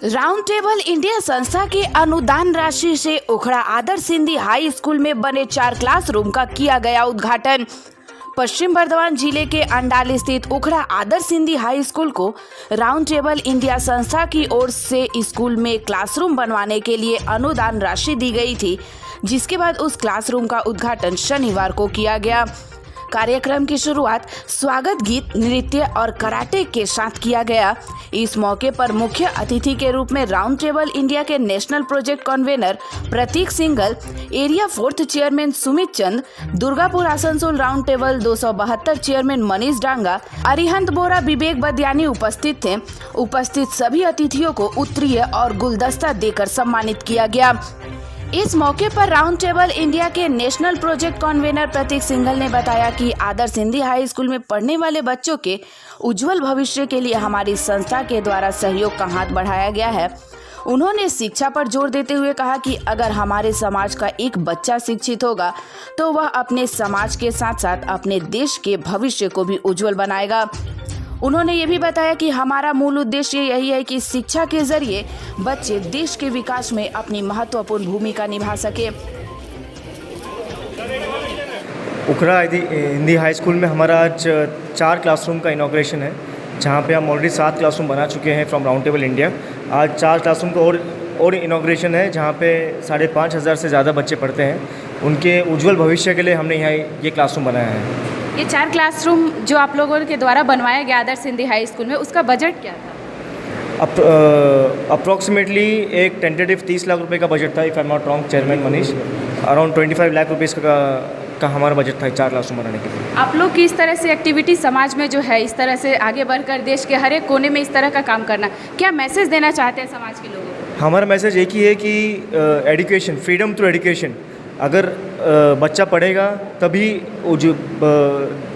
Round Table India संस्था की अनुदान राशि से उखड़ा आदर्श सिंधी हाई स्कूल में बने 4 क्लासरूम का किया गया उद्घाटन। पश्चिम बर्धमान जिले के अंडाली स्थित उखड़ा आदर्श सिंधी हाई स्कूल को राउंड टेबल इंडिया संस्था की ओर से स्कूल में क्लासरूम बनवाने के लिए अनुदान राशि दी गई थी, जिसके बाद उस क्लासरूम का उद्घाटन शनिवार को किया गया। कार्यक्रम की शुरुआत स्वागत गीत, नृत्य और कराटे के साथ किया गया। इस मौके पर मुख्य अतिथि के रूप में राउंड टेबल इंडिया के national project convener Prateek Singhal, area 4th chairman Sumit Chand, Durgapur Asansol Round Table 272 chairman Manish Danga, Arihant Bora, Vivek Badyani उपस्थित थे। उपस्थित सभी अतिथियों को उत्तरीय और गुलदस्ता देकर सम्मानित किया गया। इस मौके पर राउंड टेबल इंडिया के national project convener Prateek Singhal ने बताया कि आदर्श सिंधी हाई स्कूल में पढ़ने वाले बच्चों के उज्जवल भविष्य के लिए हमारी संस्था के द्वारा सहयोग का हाथ बढ़ाया गया है। उन्होंने शिक्षा पर जोर देते हुए कहा कि अगर हमारे समाज का एक बच्चा शिक्षित होगा तो वह अपने समाज के साथ साथ अपने देश के भविष्य को भी उज्जवल बनाएगा। उन्होंने ये भी बताया कि हमारा मूल उद्देश्य यही है कि शिक्षा के जरिए बच्चे देश के विकास में अपनी महत्वपूर्ण भूमिका निभा सके। उखड़ा हिंदी हाई स्कूल में हमारा आज 4 क्लासरूम का इनॉग्रेशन है, जहाँ पे हम ऑलरेडी 7 क्लासरूम बना चुके हैं फ्रॉम राउंड टेबल इंडिया। आज 4 क्लासरूम का और इनॉग्रेशन है, जहाँ पे 5,500 से ज़्यादा बच्चे पढ़ते हैं। उनके उज्जवल भविष्य के लिए हमने यहाँ ये क्लासरूम बनाया है। ये 4 क्लासरूम जो आप लोगों के द्वारा बनवाया गया आदर्श सिंधी हाई स्कूल में, उसका बजट क्या था? अप्रॉक्सीमेटली एक टेंटेटिव 30 लाख रुपए का बजट था, if I am not wrong chairman Manish. Around 25 lakh rupees का हमारा बजट था 4 क्लासरूम बनाने के लिए। आप लोग की इस तरह से एक्टिविटी समाज में जो है, इस तरह से आगे बढ़कर देश के हर एक कोने में इस तरह का काम करना, क्या मैसेज देना चाहते हैं समाज के लोगों को? हमारा मैसेज एक ही है कि एजुकेशन, फ्रीडम थ्रू एजुकेशन। अगर बच्चा पढ़ेगा तभी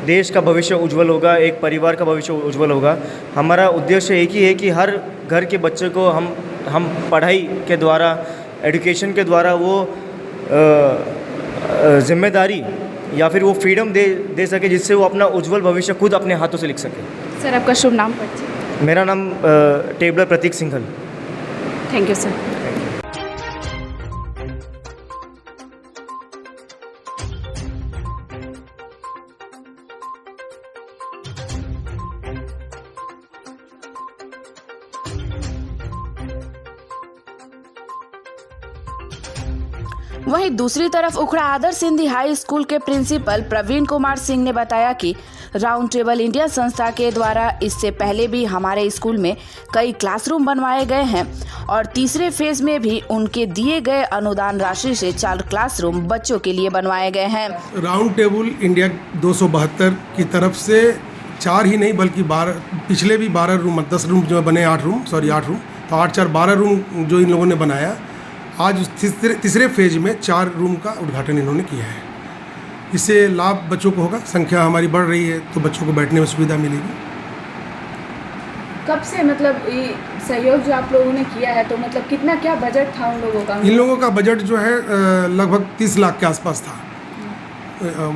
देश का भविष्य उज्जवल होगा, एक परिवार का भविष्य उज्जवल होगा। हमारा उद्देश्य एक ही है कि हर घर के बच्चे को हम पढ़ाई के द्वारा, एजुकेशन के द्वारा वो जिम्मेदारी या फिर वो फ्रीडम दे सके, जिससे वो अपना उज्जवल भविष्य खुद अपने हाथों से लिख सके। सर, आपका शुभ नाम परिचय? मेरा नाम टेबलर Prateek Singhal. Thank you sir. वहीं दूसरी तरफ उखड़ा आदर्श सिंधी हाई स्कूल के प्रिंसिपल प्रवीण कुमार सिंह ने बताया कि राउंड टेबल इंडिया संस्था के द्वारा इससे पहले भी हमारे स्कूल में कई क्लासरूम बनवाए गए हैं और तीसरे फेज में भी उनके दिए गए अनुदान राशि से 4 क्लासरूम बच्चों के लिए बनवाए गए हैं। राउंड टेबल इंडिया 272 की तरफ से 4 ही नहीं बल्कि 12, पिछले भी 12 रूम, 10 रूम जो बने, 8 रूम, तो 8-4 12 रूम जो इन लोगों ने बनाया। आज तीसरे फेज में 4 रूम का उद्घाटन इन्होंने किया है। इससे लाभ बच्चों को होगा, संख्या हमारी बढ़ रही है तो बच्चों को बैठने में सुविधा मिलेगी। कब से मतलब ये सहयोग जो आप लोगों ने किया है, तो मतलब कितना क्या बजट था उन लोगों का? इन लोगों का बजट जो है लगभग 30 लाख के आसपास था।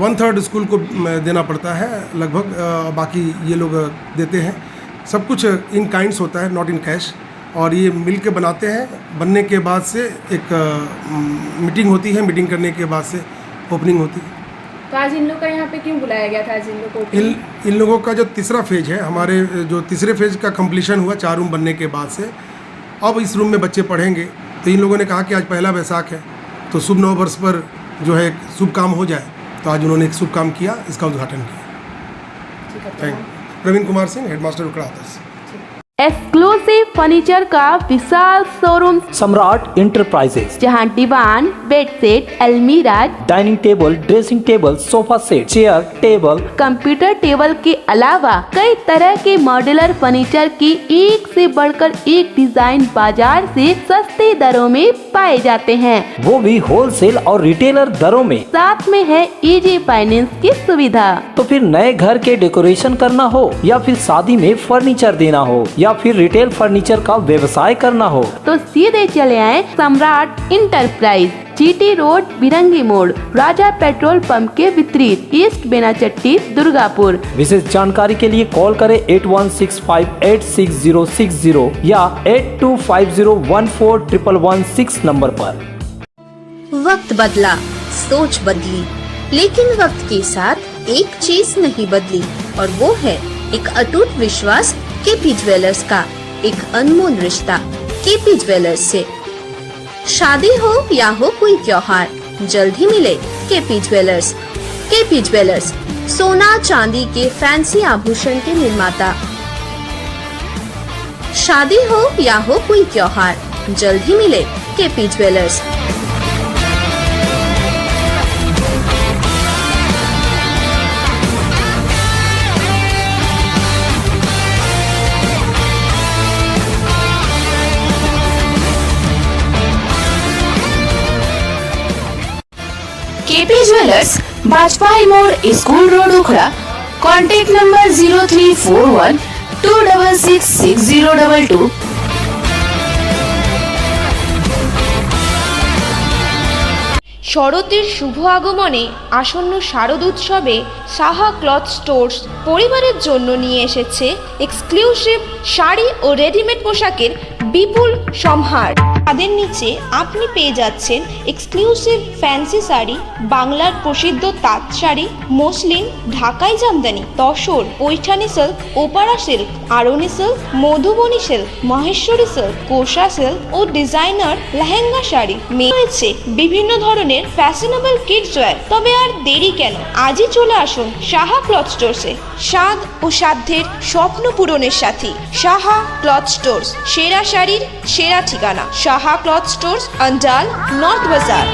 1/3 स्कूल को देना पड़ता है लगभग, बाकी ये लोग देते हैं। सब कुछ इन काइंड्स होता है, नॉट इन कैश। और ये मिल के बनाते हैं। बनने के बाद से एक मीटिंग होती है, मीटिंग करने के बाद से ओपनिंग होती है। तो आज इन लोग का यहाँ पे क्यों बुलाया गया था? आज इन लोगों को इन लोगों का जो तीसरा फेज है, हमारे जो तीसरे फेज का कंप्लीशन हुआ 4 रूम बनने के बाद से, अब इस रूम में बच्चे पढ़ेंगे। तो इन लोगों ने कहा कि आज पहला वैसाख है तो शुभ नव वर्ष पर जो है शुभ काम हो जाए, तो आज उन्होंने एक शुभ काम किया, इसका उद्घाटन किया। Thank you. Praveen Kumar Singh, headmaster Ukhra Adarsh. Exclusive furniture का विशाल शोरूम सम्राट इंटरप्राइजेज, जहां दीवान, बेडशीट, अलमीरा, dining table, dressing table, sofa set, chair, table, computer table के अलावा कई तरह के मॉड्यूलर फर्नीचर की एक से बढ़कर एक डिजाइन बाजार से सस्ते दरों में पाए जाते हैं, वो भी होलसेल और रिटेलर दरों में। साथ में है इजी फाइनेंस की सुविधा। तो फिर नए घर के डेकोरेशन करना हो या फिर शादी में फर्नीचर देना हो या फिर रिटेल फर्नीचर का व्यवसाय करना हो, तो सीधे चले आए सम्राट इंटरप्राइज। जीटी रोड बिरंगी मोड़ राजा पेट्रोल पंप के विपरीत ईस्ट बेनाचट्टी दुर्गापुर। विशेष जानकारी के लिए कॉल करें 8165866060 या 8250141116 नंबर पर। वक्त बदला, सोच बदली, लेकिन वक्त के साथ एक चीज नहीं बदली और वो है एक अटूट विश्वास केपी ज्वेलर्स का, एक अनमोल रिश्ता केपी ज्वेलर्स से। शादी हो या हो कोई त्योहार, जल्द ही मिले केपी ज्वेलर्स। केपी ज्वेलर्स सोना चांदी के फैंसी आभूषण के निर्माता। शादी हो या हो कोई त्योहार, जल्द ही मिले KP jewellers. KP jewellers Bajpai मोड़ स्कूल रोड उखड़ा। Contact number 034126666022। শরতের শুভ আগমনে আসন্ন শারদ উৎসবে সাহা ক্লথ স্টোর্স পরিবারের জন্য নিয়ে এসেছে এক্সক্লুসিভ শাড়ি ও রেডিমেড পোশাকের বিপুল সম্ভার। তাদের নিচে আপনি পেয়ে যাচ্ছেন এক্সক্লুসিভ ফ্যান্সি শাড়ি, বাংলার প্রসিদ্ধ তাঁত শাড়ি, মসলিন, ঢাকাই জামদানি, তসর, পৈঠানি সিল্ক, ওপারা silk, Arni silk, Madhubani silk, Maheshwari silk, Kosa silk ও ডিজাইনার লেহেঙ্গা শাড়ি। রয়েছে বিভিন্ন ধরনের ফ্যাশনেবল কিডস ওয়্যার। তবে আর দেরি কেন, আজই চলে আসুন সাহা ক্লথ স্টোর্সে। স্বাদ ও সাধ্যের স্বপ্ন পূরণের সাথী সাহা ক্লথ স্টোর্স, সেরা শাড়ির সেরা ঠিকানা Saha cloth stores, Andal, north বাজার।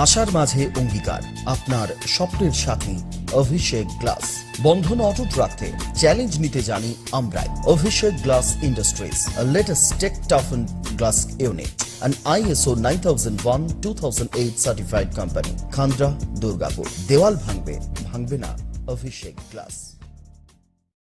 আশার মাঝে অঙ্গীকার, আপনার স্বপ্নের সাথী অভিষেক গ্লাস। বন্ধন অটুট রাখতে চ্যালেঞ্জ নিতে জানি আমরাই। Abhishek Glass Industries, latest tech toughen glass unit, an ISO 9001-2008 certified company, Khandra, Durgapur. দেওয়াল ভাঙবে না অভিষেক গ্লাস।